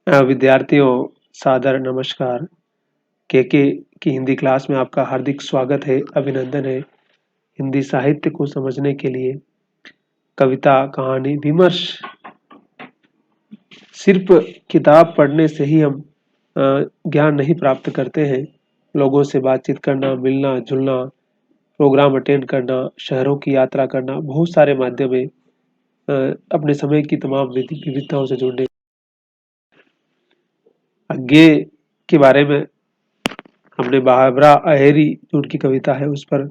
विद्यार्थियों सादर नमस्कार। केके की हिंदी क्लास में आपका हार्दिक स्वागत है, अभिनंदन है। हिंदी साहित्य को समझने के लिए कविता, कहानी, विमर्श सिर्फ किताब पढ़ने से ही हम ज्ञान नहीं प्राप्त करते हैं। लोगों से बातचीत करना, मिलना जुलना, प्रोग्राम अटेंड करना, शहरों की यात्रा करना, बहुत सारे माध्यम है अपने समय की तमाम विविधताओं से जुड़ने। अज्ञे के बारे में हमने बाबरा अहेरी जो उनकी कविता है उस पर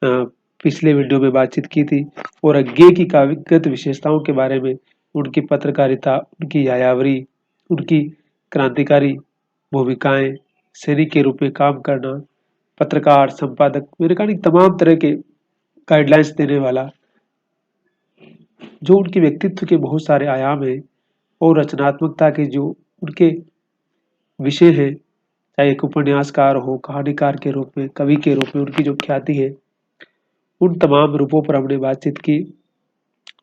पिछले वीडियो में बातचीत की थी और अज्ञे की काव्यगत विशेषताओं के बारे में, उनकी पत्रकारिता, उनकी यायावरी, उनकी क्रांतिकारी भूमिकाएं, सैनिक के रूप में काम करना, पत्रकार, संपादक, मैकेनिक, तमाम तरह के गाइडलाइंस देने वाला, जो उनके व्यक्तित्व के बहुत सारे आयाम हैं और रचनात्मकता के जो उनके विषय हैं, चाहे एक उपन्यासकार हो, कहानीकार के रूप में, कवि के रूप में उनकी जो ख्याति है, उन तमाम रूपों पर हमने बातचीत की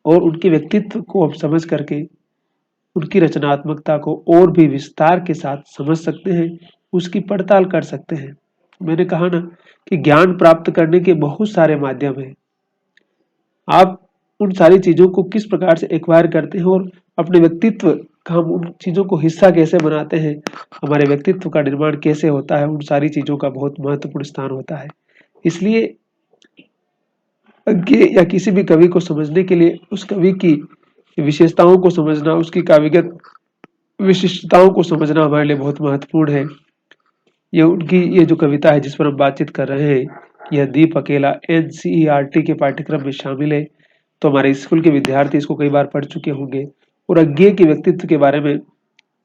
और उनके व्यक्तित्व को हम समझ करके उनकी रचनात्मकता को और भी विस्तार के साथ समझ सकते हैं, उसकी पड़ताल कर सकते हैं। मैंने कहा ना कि ज्ञान प्राप्त करने के बहुत सारे माध्यम हैं। आप उन सारी चीजों को किस प्रकार से एक्वायर करते हैं और अपने व्यक्तित्व का हम उन चीजों को हिस्सा कैसे बनाते हैं, हमारे व्यक्तित्व का निर्माण कैसे होता है, उन सारी चीजों का बहुत महत्वपूर्ण स्थान होता है। इसलिए अज्ञे या किसी भी कवि को समझने के लिए उस कवि की विशेषताओं को समझना, उसकी काव्यगत विशिष्टताओं को समझना हमारे लिए बहुत महत्वपूर्ण है। ये जो कविता है जिस पर हम बातचीत कर रहे हैं, यह दीप अकेला NCERT के पाठ्यक्रम में शामिल है। तो हमारे स्कूल के विद्यार्थी इसको कई बार पढ़ चुके होंगे और अज्ञे के व्यक्तित्व के बारे में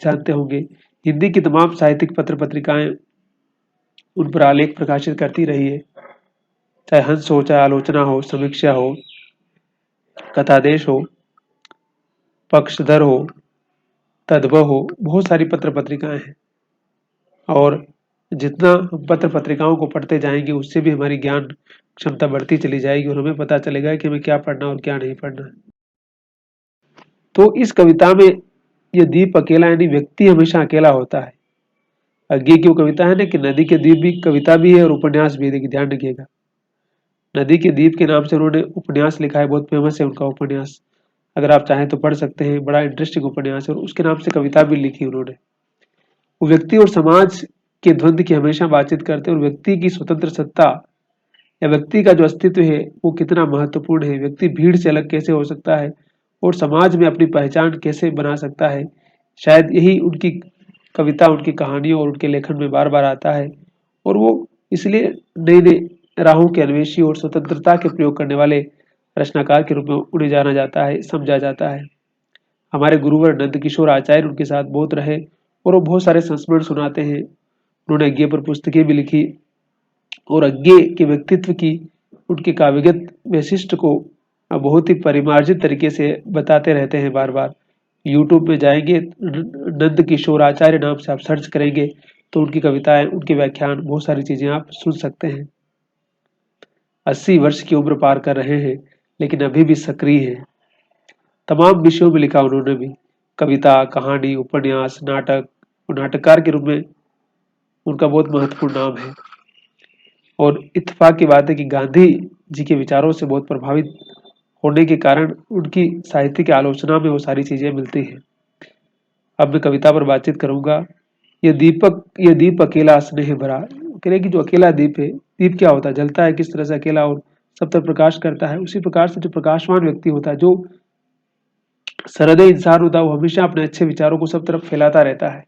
जानते होंगे। हिंदी की तमाम साहित्यिक पत्र पत्रिकाएं उन पर आलेख प्रकाशित करती रही है, चाहे हंस हो, चाहे आलोचना हो, समीक्षा हो, कथादेश हो, पक्षधर हो, तद्भव हो, बहुत सारी पत्र पत्रिकाएं हैं। और जितना हम पत्र पत्रिकाओं को पढ़ते जाएंगे उससे भी हमारी ज्ञान क्षमता बढ़ती चली जाएगी और हमें पता चलेगा कि हमें क्या पढ़ना और क्या नहीं पढ़ना। तो इस कविता में यह दीप अकेला, यानी व्यक्ति हमेशा अकेला होता है। अज्ञे की वो कविता है ना कि नदी के द्वीप भी कविता भी है और उपन्यास भी है, ध्यान रखिएगा। नदी के द्वीप के नाम से उन्होंने उपन्यास लिखा है, बहुत फेमस है उनका उपन्यास, अगर आप चाहें तो पढ़ सकते हैं, बड़ा इंटरेस्टिंग उपन्यास है। और उसके नाम से कविता भी लिखी उन्होंने। वो व्यक्ति और समाज के द्वंद्व की हमेशा बातचीत करते हैं और व्यक्ति की स्वतंत्र सत्ता या व्यक्ति का जो अस्तित्व है वो कितना महत्वपूर्ण है, व्यक्ति भीड़ से अलग कैसे हो सकता है और समाज में अपनी पहचान कैसे बना सकता है। शायद यही उनकी कविता, उनकी कहानियों और उनके लेखन में बार बार आता है और वो इसलिए नई नई राहों के अन्वेषी और स्वतंत्रता के प्रयोग करने वाले रचनाकार के रूप में उन्हें जाना जाता है, समझा जाता है। हमारे गुरुवर नंद किशोर आचार्य उनके साथ बहुत रहे और वो बहुत सारे संस्मरण सुनाते हैं। उन्होंने अज्ञे पर पुस्तकें भी लिखी और अज्ञे के व्यक्तित्व की, उनके काव्यगत वैशिष्ट को बहुत ही परिमार्जित तरीके से बताते रहते हैं बार बार। यूट्यूब में जाएंगे, नंद किशोर आचार्य नाम से आप सर्च करेंगे तो उनकी कविताएं, उनके व्याख्यान, बहुत सारी चीजें आप सुन सकते हैं। 80 वर्ष की उम्र पार कर रहे हैं लेकिन अभी भी सक्रिय हैं। तमाम विषयों में लिखा उन्होंने भी, कविता, कहानी, उपन्यास, नाटक, नाटककार के रूप में उनका बहुत महत्वपूर्ण नाम है। और इत्तेफाक की बात है कि गांधी जी के विचारों से बहुत प्रभावित होने के कारण उनकी साहित्य की आलोचना में वो सारी चीजें मिलती हैं। अब मैं कविता पर बातचीत करूंगा। ये दीप अकेला स्नेह भरा, कह कि जो अकेला दीप है, दीप क्या होता है, जलता है किस तरह से अकेला और सब तरफ प्रकाश करता है, उसी प्रकार से जो प्रकाशवान व्यक्ति होता है, जो सहृदय इंसान होता है, वो हमेशा अपने अच्छे विचारों को सब तरफ फैलाता रहता है।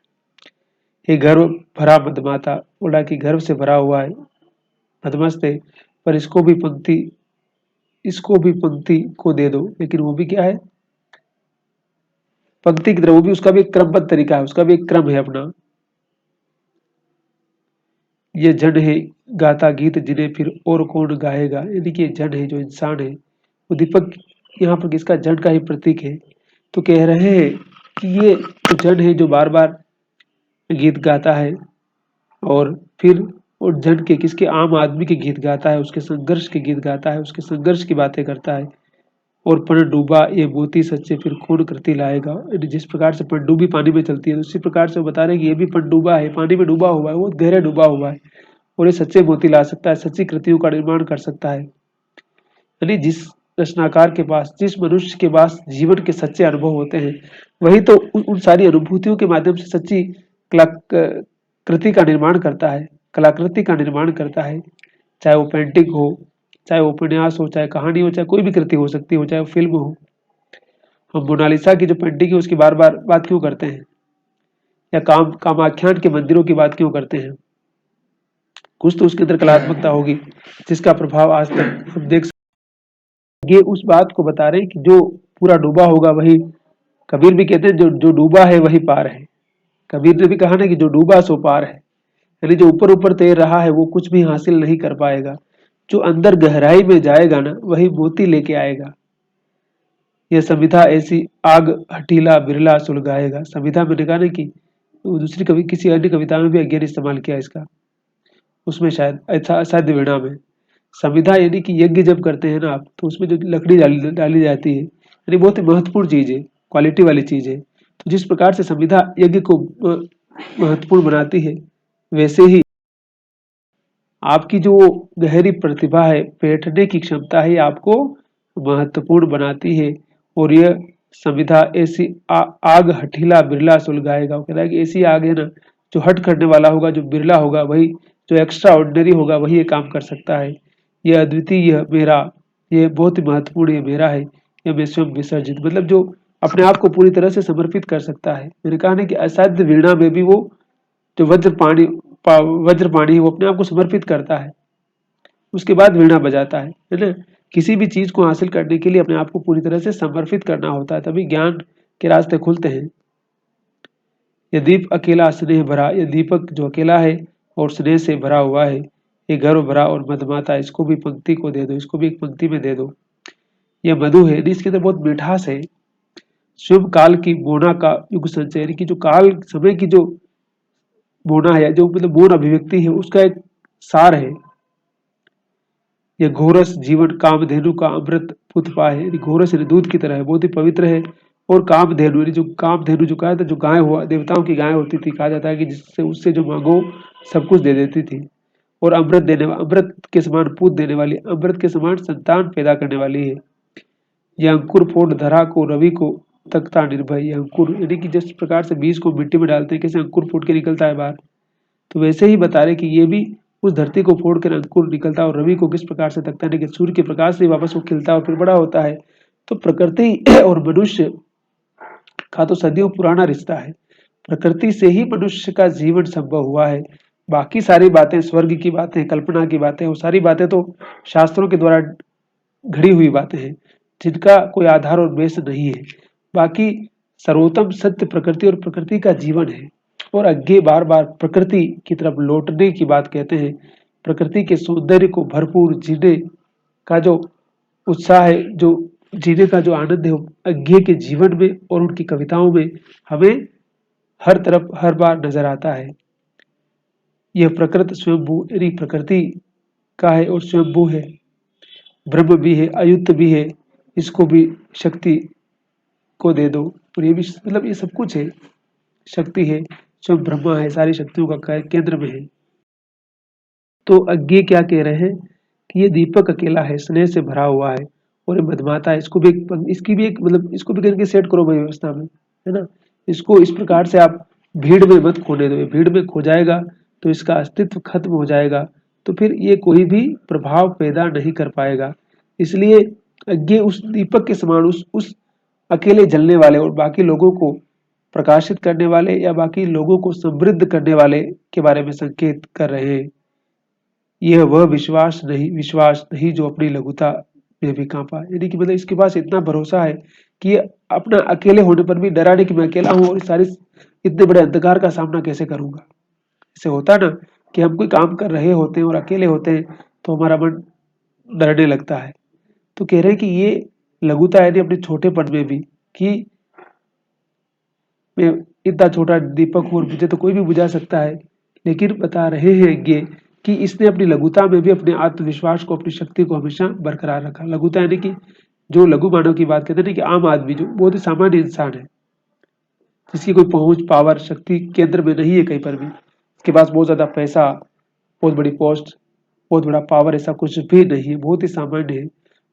ये गर्व भरा मदमाता, बोला कि गर्व से भरा हुआ है, मदमस्त है, पर इसको भी पंक्ति को दे दो। लेकिन वो भी क्या है, पंक्ति की तरह, वो भी उसका भी एक क्रमबद्ध तरीका है, उसका भी एक क्रम है अपना। ये जन है गाता गीत जिन्हें फिर और कौन गाएगा, यानी कि जन है, जो इंसान है, वो दीपक यहाँ पर किसका, जन का ही प्रतीक है। तो कह रहे हैं कि ये जो जन है जो बार बार गीत गाता है और फिर और जन के, किसके, आम आदमी के गीत गाता है, उसके संघर्ष के गीत गाता है, उसके संघर्ष की बातें करता है और पनडुब्बा ये मोती सच्चे फिर खून करती लाएगा। यानी जिस प्रकार से पनडुब्बी पानी में चलती है, तो उसी प्रकार से वो बता रहे हैं कि ये भी पनडुब्बा है, पानी में डूबा हुआ है, वो गहरे डूबा हुआ है और ये सच्चे मोती ला सकता है, सच्ची कृतियों का निर्माण कर सकता है। यानी जिस रचनाकार के पास, जिस मनुष्य के पास जीवन के सच्चे अनुभव होते हैं, वही तो उन सारी अनुभूतियों के माध्यम से सच्ची कृति का निर्माण करता है, कलाकृति का निर्माण करता है। चाहे वो पेंटिंग हो, चाहे वो उपन्यास हो, चाहे कहानी हो, चाहे कोई भी कृति हो सकती हो, चाहे वो फिल्म हो। हम मोनालिसा की जो पेंटिंग है उसकी बार बार बात क्यों करते हैं, या कामाख्यान के मंदिरों की बात क्यों करते हैं? कुछ तो उसके अंदर कलात्मकता होगी जिसका प्रभाव आज तक हम देख सकते। ये उस बात को बता रहे हैं कि जो पूरा डूबा होगा वही, कबीर भी कहते हैं जो जो डूबा है वही पार है। कबीर ने भी कहा ना कि जो डूबा सो पार है, यानी जो ऊपर ऊपर तैर रहा है वो कुछ भी हासिल नहीं कर पाएगा। जो अंदर गहराई में जाएगा ना, वही मोती लेके आएगा। यह संविधा ऐसी आग हठीला बिरला सुलगाएगा। संविधा मैंने कहा ना कि दूसरी कवि किसी अन्य कविता में भी अज्ञान इस्तेमाल किया इसका, उसमें शायद असाध्य वीणा में। संविधा यानी कि यज्ञ जब करते हैं ना आप, तो उसमें जो लकड़ी डाली जाती है, यानी बहुत ही महत्वपूर्ण चीज है, क्वालिटी वाली चीज है। तो जिस प्रकार से संविधा यज्ञ को महत्वपूर्ण बनाती है, वैसे ही आपकी जो गहरी प्रतिभा है, बैठने की क्षमता है, आपको महत्वपूर्ण बनाती है। और यह संविधा ऐसी आग हठीला बिरला सुलगाएगा। वो कह रहा है कि ऐसी आग है ना, जो हट करने वाला होगा, जो बिरला होगा, वही जो एक्स्ट्रा ऑर्डिनरी होगा, वही ये काम कर सकता है। यह अद्वितीय, यह मेरा, यह बहुत ही महत्वपूर्ण, ये मेरा है, यह मैं स्वयं विसर्जित, मतलब जो अपने आप को पूरी तरह से समर्पित कर सकता है। मैंने कहा ना कि असाध्य वीणा में भी वो जो वज्रपाणी वो अपने आप को समर्पित करता है, उसके बाद वीणा बजाता है ना। किसी भी चीज को हासिल करने के लिए अपने आप को पूरी तरह से समर्पित करना होता है, तभी ज्ञान के रास्ते खुलते हैं। यह दीप अकेला स्नेह भरा, यह दीपक जो अकेला है और स्नेह से भरा हुआ है, ये गर्व भरा और मधमाता, इसको भी पंक्ति को दे दो, इसको भी एक पंक्ति में दे दो। यह मधु है, इसके अंदर बहुत मिठास है। शुभ काल की बोना का युग संचय, यानी कि जो काल समय की जो बोना है, जो मतलब बोन अभिव्यक्ति है, उसका एक सार है। यह घोरस जीवन कामधेनु का अमृत पुतपा है, घोरस दूध की तरह है, बहुत ही पवित्र है। और कामधेनु, जो कामधेनु जो कहा था, जो गाय हुआ, देवताओं की गाय होती थी, कहा जाता है कि जिससे उससे जो मांगो सब कुछ दे देती थी। और अमृत अमृत के समान पूत देने वाली, अमृत के समान संतान पैदा करने वाली है। यह अंकुर फोड़ धरा को रवि को तकता निर्भय। यह अंकुर यानी कि जिस प्रकार से बीज को मिट्टी में डालते हैं, कैसे अंकुर फूट के निकलता है बाहर, तो वैसे ही बता रहे कि ये भी उस धरती को फोड़ कर अंकुर निकलता है और रवि को किस प्रकार से तकता है कि सूर्य के प्रकाश से वापस वो खिलता है और फिर बड़ा होता है। तो प्रकृति और मनुष्य का तो सदियों पुराना रिश्ता है। प्रकृति से ही मनुष्य का जीवन संभव हुआ है। बाकी सारी बातें, स्वर्ग की बातें, कल्पना की बातें, वो सारी बातें तो शास्त्रों के द्वारा घड़ी हुई बातें हैं, जिनका कोई आधार और बेस नहीं है। बाकी सर्वोत्तम सत्य प्रकृति और प्रकृति का जीवन है। और अज्ञे बार बार प्रकृति की तरफ लौटने की बात कहते हैं। प्रकृति के सौंदर्य को भरपूर जीने का जो उत्साह है, जो जीने का जो आनंद है, अज्ञे के जीवन में और उनकी कविताओं में हमें हर तरफ हर बार नजर आता है। यह प्रकृति स्वयंभू, यानी प्रकृति का है और स्वयंभू है, ब्रह्म भी है, अयुक्त भी है, इसको भी शक्ति को दे दो। और ये भी मतलब ये सब कुछ है, शक्ति है, स्वयं ब्रह्मा है, सारी शक्तियों का केंद्र में है। तो अज्ञे क्या कह रहे हैं कि ये दीपक अकेला है, स्नेह से भरा हुआ है और ये मधमाता है, इसको भी इसकी भी एक मतलब इसको भी करके सेट करो भाई व्यवस्था में, है ना। इसको इस प्रकार से आप भीड़ में मत खोने दो, भीड़ में खो जाएगा तो इसका अस्तित्व खत्म हो जाएगा, तो फिर ये कोई भी प्रभाव पैदा नहीं कर पाएगा। इसलिए अज्ञे उस दीपक के समान, उस अकेले जलने वाले और बाकी लोगों को प्रकाशित करने वाले या बाकी लोगों को समृद्ध करने वाले के बारे में संकेत कर रहे हैं। यह वह विश्वास नहीं जो अपनी लघुता में भी कांपा, यानी कि मतलब इसके पास इतना भरोसा है कि ये अपना अकेले होने पर भी डरा नहीं कि मैं अकेला हूं और सारी इतने बड़े अंधकार का सामना कैसे करूंगा। ऐसे होता ना कि हम कोई काम कर रहे होते हैं और अकेले होते हैं तो हमारा मन डरने लगता है। तो कह रहे हैं कि ये लघुता है अपने छोटेपन में भी, कि मैं इतना छोटा दीपक हूँ और मुझे तो कोई भी बुझा सकता है, लेकिन बता रहे हैं ये कि इसने अपनी लघुता में भी अपने आत्मविश्वास को, अपनी शक्ति को हमेशा बरकरार रखा। लघुता यानी कि जो लघु मानव की बात कहते हैं ना, कि आम आदमी जो बहुत ही सामान्य इंसान है, जिसकी कोई पहुंच, पावर, शक्ति केंद्र में नहीं है कहीं पर भी, इसके पास बहुत ज्यादा पैसा, बहुत बड़ी पोस्ट, बहुत बड़ा पावर, ऐसा कुछ भी नहीं है, बहुत ही सामान्य है,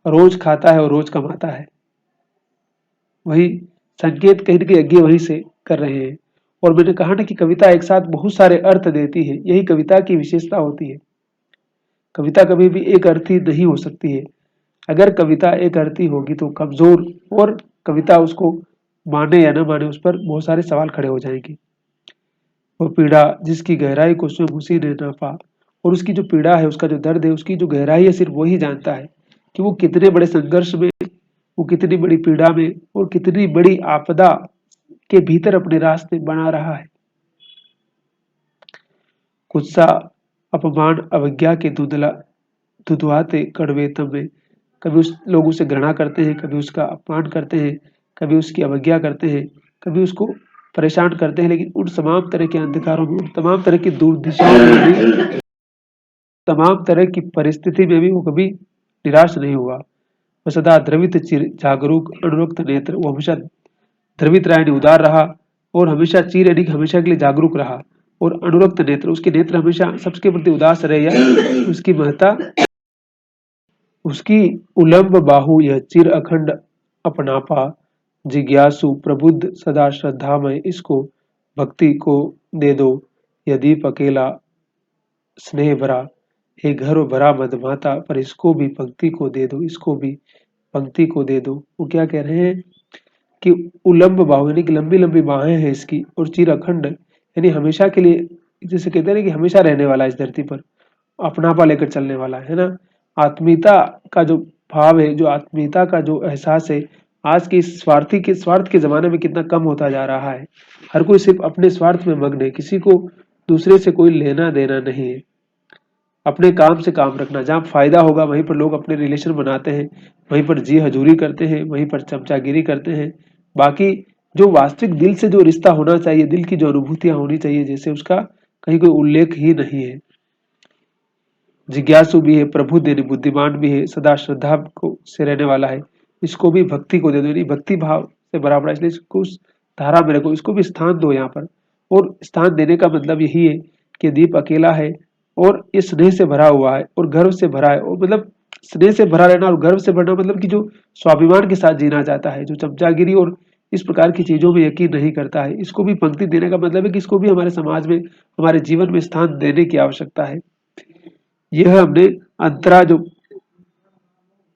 रोज खाता है और रोज कमाता है। वही संकेत कहीं ना कहीं अज्ञे वहीं से कर रहे हैं। और मैंने कहा ना कि कविता एक साथ बहुत सारे अर्थ देती है, यही कविता की विशेषता होती है। कविता कभी भी एक अर्थी नहीं हो सकती है। अगर कविता एक अर्थी होगी तो कमजोर, और कविता उसको माने या न माने, उस पर बहुत सारे सवाल खड़े हो जाएंगे। वो पीड़ा जिसकी गहराई को स्वयं उसी ने नापा, और उसकी जो पीड़ा है, उसका जो दर्द है, उसकी जो गहराई है, सिर्फ वही जानता है कि वो कितने बड़े संघर्ष में, वो कितनी बड़ी पीड़ा में और कितनी बड़ी आपदा के भीतर अपने रास्ते बना रहा है। गुस्सा, अपमान, अवज्ञा के धुंधुआते कड़वे तम में कभी उस लोग उसे घृणा करते हैं, कभी उसका अपमान करते हैं, कभी उसकी अवज्ञा करते हैं, कभी उसको परेशान करते हैं, लेकिन उन तमाम तरह के अंधकारों में, उन तमाम तरह की दूर दिशाओं में भी, तमाम तरह की परिस्थिति में भी वो कभी निराश नहीं हुआ। वह सदा द्रवित चिर जागरूक अनुरक्त नेत्र, वो हमेशा द्रवित राय उदार रहा, और हमेशा चीर यानी हमेशा के लिए जागरूक रहा, और अनुरक्त नेत्र, उसके नेत्र हमेशा सबके प्रति उदास रहे, या उसकी महत्ता, उसकी उलंब बाहु यह चिर अखंड अपनापा, जिज्ञासु प्रबुद्ध सदा श्रद्धामय, इसको भक्ति को दे दो, यह दीप अकेला स्नेह भरा, हे घर भरा मधमाता, पर इसको भी पंक्ति को दे दो, इसको भी पंक्ति को दे दो। वो क्या कह रहे हैं कि उलंब बाहु यानी कि लंबी लंबी बाहें हैं इसकी, और चिर अखंड यानी हमेशा के लिए, जैसे कहते हैं कि हमेशा रहने वाला इस धरती पर, अपनापा लेकर चलने वाला है ना। आत्मीयता का जो भाव है, जो आत्मीयता का जो एहसास है, आज के स्वार्थ के जमाने में कितना कम होता जा रहा है। हर कोई सिर्फ अपने स्वार्थ में मग्न है, किसी को दूसरे से कोई लेना देना नहीं है। अपने काम से काम रखना, जहाँ फायदा होगा वहीं पर लोग अपने रिलेशन बनाते हैं, वहीं पर जी हजूरी करते हैं, वहीं पर चमचागिरी करते हैं। बाकी जो वास्तविक दिल से जो रिश्ता होना चाहिए, दिल की जो अनुभूतियां होनी चाहिए, जैसे उसका कहीं कोई उल्लेख ही नहीं है। जिज्ञासु भी है, प्रबुद्ध यानी बुद्धिमान भी है, सदा श्रद्धा को से रहने वाला है, इसको भी भक्ति को दे दो, यानी भक्ति भाव से भरा पड़ा, इसलिए इसको उस धारा में रखो, इसको भी स्थान दो यहाँ पर। और स्थान देने का मतलब यही है कि दीप अकेला है और ये स्नेह से भरा हुआ है और गर्व से भरा है, और मतलब स्नेह से भरा रहना और गर्व से भरना मतलब कि जो स्वाभिमान के साथ जीना चाहता है, जो चमचागिरी और इस प्रकार की चीजों में यकीन नहीं करता है, इसको भी पंक्ति देने का मतलब है कि इसको भी हमारे समाज में, हमारे जीवन में स्थान देने की आवश्यकता है। यह हमने अंतरा जो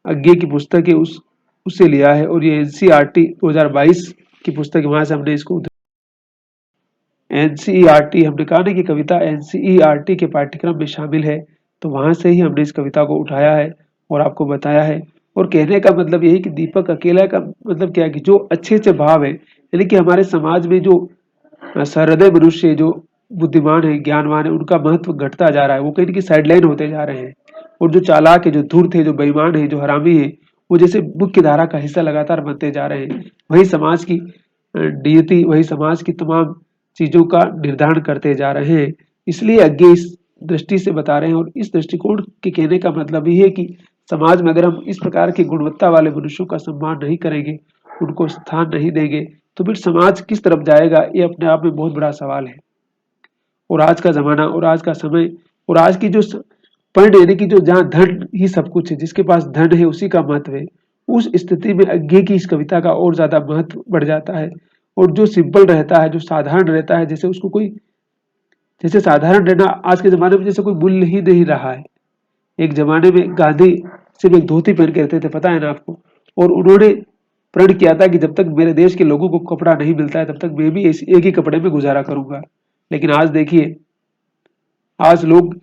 अज्ञे की पुस्तक है उससे लिया है, और ये एनसीईआरटी 2022 की पुस्तक है, वहां से हमने इसको, एनसीईआरटी हमने कहा ना कि कविता एनसीईआरटी के पाठ्यक्रम में शामिल है, तो वहां से ही हमने इस कविता को उठाया है और आपको बताया है। और कहने का मतलब यही कि दीपक अकेला का मतलब क्या है कि जो अच्छे अच्छे भाव है, यानी कि हमारे समाज में जो सहृदय मनुष्य, जो बुद्धिमान है, ज्ञानवान है, उनका महत्व घटता जा रहा है, वो कहीं ना कहीं साइडलाइन होते जा रहे हैं। और जो चालाक है, जो धूर्त है, जो बेईमान है, जो हरामी है, वो जैसे मुख्य धारा का हिस्सा लगातार बनते जा रहे हैं। वही समाज की नियति, वही समाज की तमाम चीजों का निर्धारण करते जा रहे हैं। इसलिए अज्ञे इस दृष्टि से बता रहे हैं, और इस दृष्टिकोण के कहने का मतलब ये है कि समाज में अगर हम इस प्रकार की गुणवत्ता वाले मनुष्यों का सम्मान नहीं करेंगे, उनको स्थान नहीं देंगे, तो फिर समाज किस तरफ जाएगा, ये अपने आप में बहुत बड़ा सवाल है। और आज का जमाना और आज का समय और आज की जो पॉइंट यानी कि जो जहाँ धन ही सब कुछ है, जिसके पास धन है उसी का महत्व है, उस स्थिति में अज्ञे की इस कविता का और ज्यादा महत्व बढ़ जाता है। और जो सिंपल रहता है, जो साधारण रहता है, जैसे उसको कोई, जैसे साधारण रहना आज के जमाने में जैसे कोई मूल्य ही नहीं रहा है। एक जमाने में गांधी सिर्फ एक धोती पहन के रहते थे, पता है ना आपको, और उन्होंने प्रण किया था कि जब तक मेरे देश के लोगों को कपड़ा नहीं मिलता है, तब तक मैं भी एक ही कपड़े में गुजारा करूंगा। लेकिन आज देखिए, आज लोग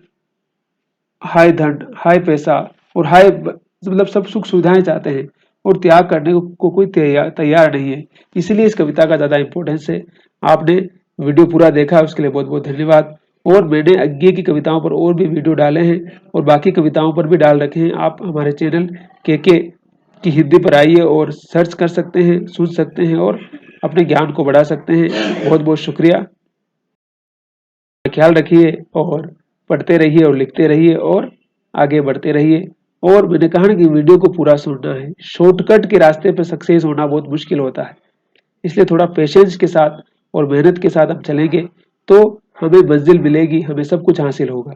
हाई धन, हाई पैसा और हाई मतलब सब सुख सुविधाएं चाहते हैं, और त्याग करने को कोई तैयार नहीं है। इसीलिए इस कविता का ज्यादा इंपॉर्टेंस है। आपने वीडियो पूरा देखा, उसके लिए बहुत बहुत धन्यवाद। और मैंने अज्ञे की कविताओं पर और भी वीडियो डाले हैं, और बाकी कविताओं पर भी डाल रखे हैं। आप हमारे चैनल के की हिंदी पर आइए और सर्च कर सकते हैं, सुन सकते हैं और अपने ज्ञान को बढ़ा सकते हैं। बहुत बहुत शुक्रिया। ख्याल रखिए और पढ़ते रहिए और लिखते रहिए और आगे बढ़ते रहिए। और मैंने कहा ना कि वीडियो को पूरा सुनना है। शॉर्टकट के रास्ते पर सक्सेस होना बहुत मुश्किल होता है, इसलिए थोड़ा पेशेंस के साथ और मेहनत के साथ हम चलेंगे तो हमें मंजिल मिलेगी, हमें सब कुछ हासिल होगा।